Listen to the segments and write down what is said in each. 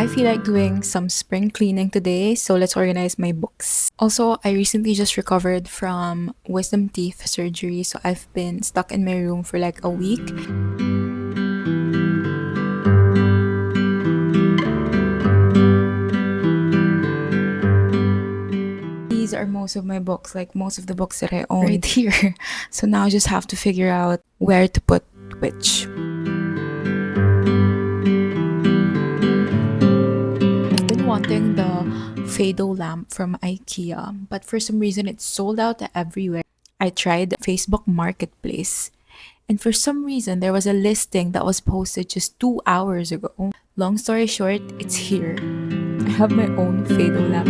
I feel like doing some spring cleaning today, so let's organize my books. Also, I recently just recovered from wisdom teeth surgery, so I've been stuck in my room for like a week. These are most of my books, like most of the books that I own right here. So now I just have to figure out where to put which. I've been wanting the Fado lamp from IKEA, but for some reason it's sold out everywhere. I tried Facebook Marketplace, and for some reason there was a listing that was posted just 2 hours ago. Long story short, it's here. I have my own Fado lamp.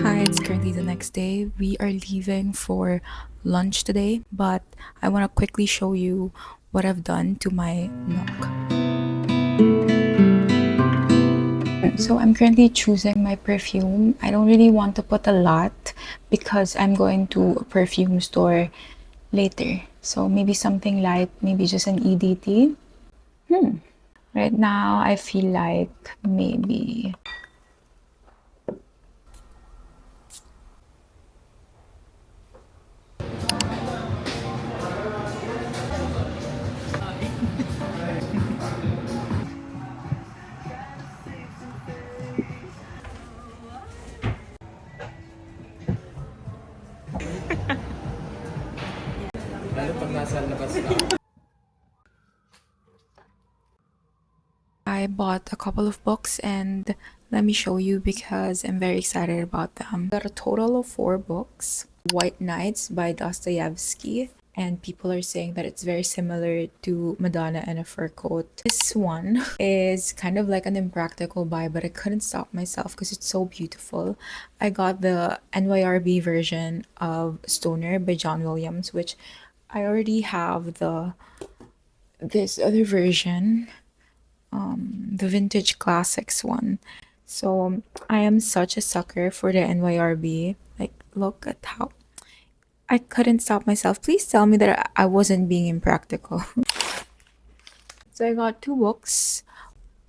Hi, it's currently the next day. We are leaving for lunch today, but I want to quickly show you what I've done to my nook. So I'm currently choosing my perfume. I don't really want to put a lot because I'm going to a perfume store later. So maybe something light, maybe just an EDT. Right now, I feel like maybe Lalo pag nasa labas ka. I bought a couple of books and let me show you because I'm very excited about them. Got a total of 4 books. White Nights by Dostoevsky, and people are saying that it's very similar to Madonna and a Fur Coat. This one is kind of like an impractical buy, but I couldn't stop myself because it's so beautiful. I got the NYRB version of Stoner by John Williams, which I already have this other version, the vintage classics one. So I am such a sucker for the NYRB. Like, look at how I couldn't stop myself. Please tell me that I wasn't being impractical. So I got 2 books.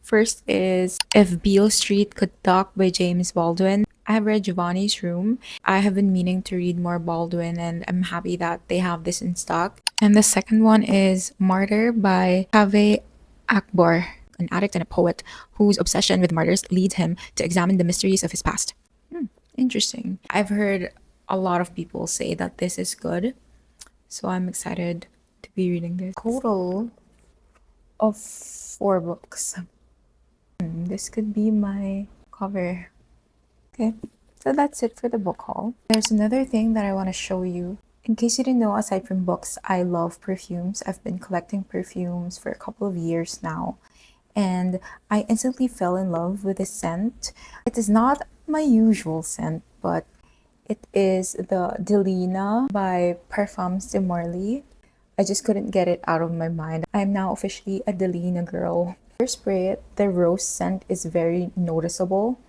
First is If Beale Street Could Talk by James Baldwin. I have read Giovanni's Room. I have been meaning to read more Baldwin, and I'm happy that they have this in stock. And the second one is Martyr by Kaveh Akbar, an addict and a poet whose obsession with martyrs leads him to examine the mysteries of his past. Interesting. I've heard a lot of people say that this is good, so I'm excited to be reading this. Total of 4 books. This could be my cover. Okay, so that's it for the book haul. There's another thing that I want to show you. In case you didn't know, aside from books, I love perfumes. I've been collecting perfumes for a couple of years now, and I instantly fell in love with this scent. It is not my usual scent, but it is the Delina by Parfums de Marly. I just couldn't get it out of my mind. I'm now officially a Delina girl. First spray it, the rose scent is very noticeable,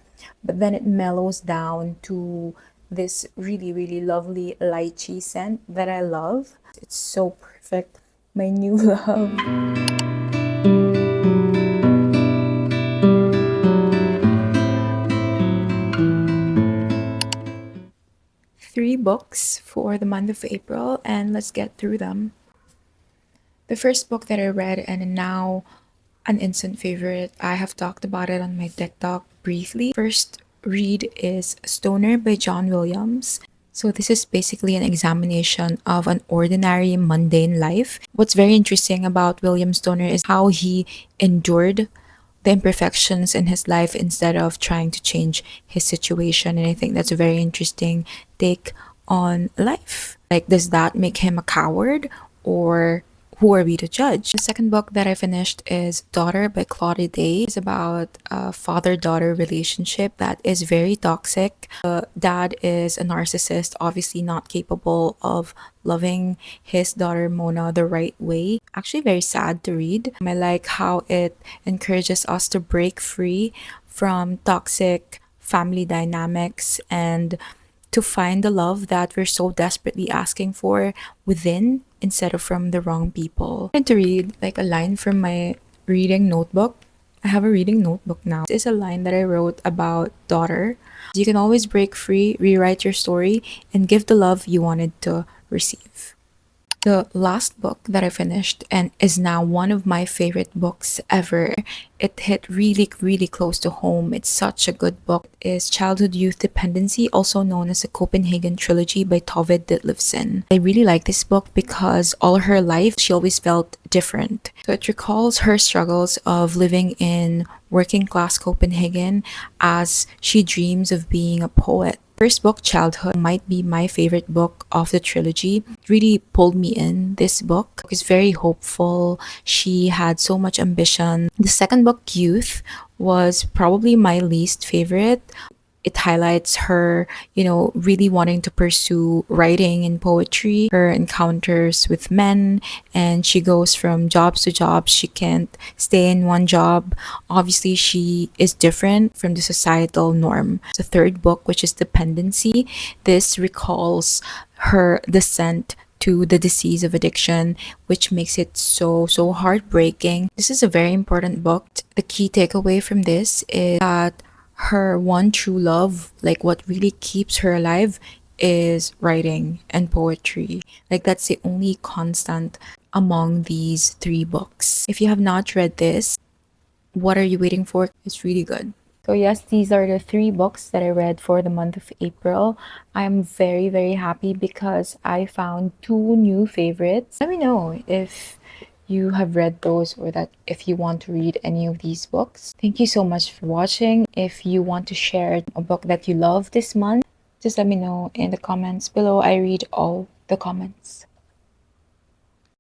but then it mellows down to this really, really lovely lychee scent that I love. It's so perfect. My new love. 3 books for the month of April, and let's get through them. The first book that I read, and now an instant favorite, I have talked about it on my TikTok briefly. First read is Stoner by John Williams. So this is basically an examination of an ordinary, mundane life. What's very interesting about William Stoner is how he endured the imperfections in his life instead of trying to change his situation. And I think that's a very interesting take on life. Like, does that make him a coward, or who are we to judge? The second book that I finished is Daughter by Claudia Day. It's about a father-daughter relationship that is very toxic. The dad is a narcissist, obviously not capable of loving his daughter Mona the right way. Actually very sad to read. I like how it encourages us to break free from toxic family dynamics and to find the love that we're so desperately asking for within instead of from the wrong people. I wanted to read like a line from my reading notebook. I have a reading notebook now. This is a line that I wrote about daughter. You can always break free, rewrite your story, and give the love you wanted to receive. The last book that I finished and is now one of my favorite books ever. It hit really, really close to home. It's such a good book. Is Childhood Youth Dependency, also known as the Copenhagen Trilogy by Tove Ditlevsen. I really like this book because all her life she always felt different. So it recalls her struggles of living in working class Copenhagen as she dreams of being a poet. First book, Childhood, might be my favorite book of the trilogy. It really pulled me in. This book is very hopeful. She had so much ambition. The second book, Youth, was probably my least favorite. It highlights her, really wanting to pursue writing and poetry, her encounters with men, and she goes from jobs to jobs. She can't stay in one job. Obviously, she is different from the societal norm. The third book, which is Dependency, this recalls her descent to the disease of addiction, which makes it so heartbreaking. This is a very important book. The key takeaway from this is that her one true love, like what really keeps her alive, is writing and poetry. Like that's the only constant among these three books. If you have not read this, what are you waiting for? It's really good. So yes, these are the three books that I read for the month of April. I'm very, very happy because I found two new favorites. Let me know if you have read those or that if you want to read any of these books. Thank you so much for watching. If you want to share a book that you love this month, just let me know in the comments below. I read all the comments.